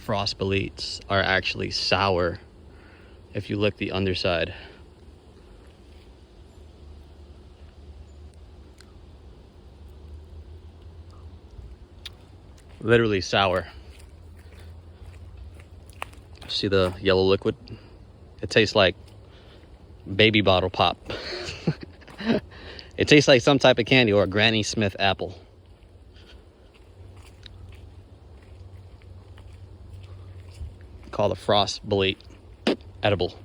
Frost Beletes are actually sour if you lick the underside. Literally sour. See the yellow liquid? It tastes like baby bottle pop. It tastes like some type of candy or a Granny Smith apple. Called a Frost Belete edible.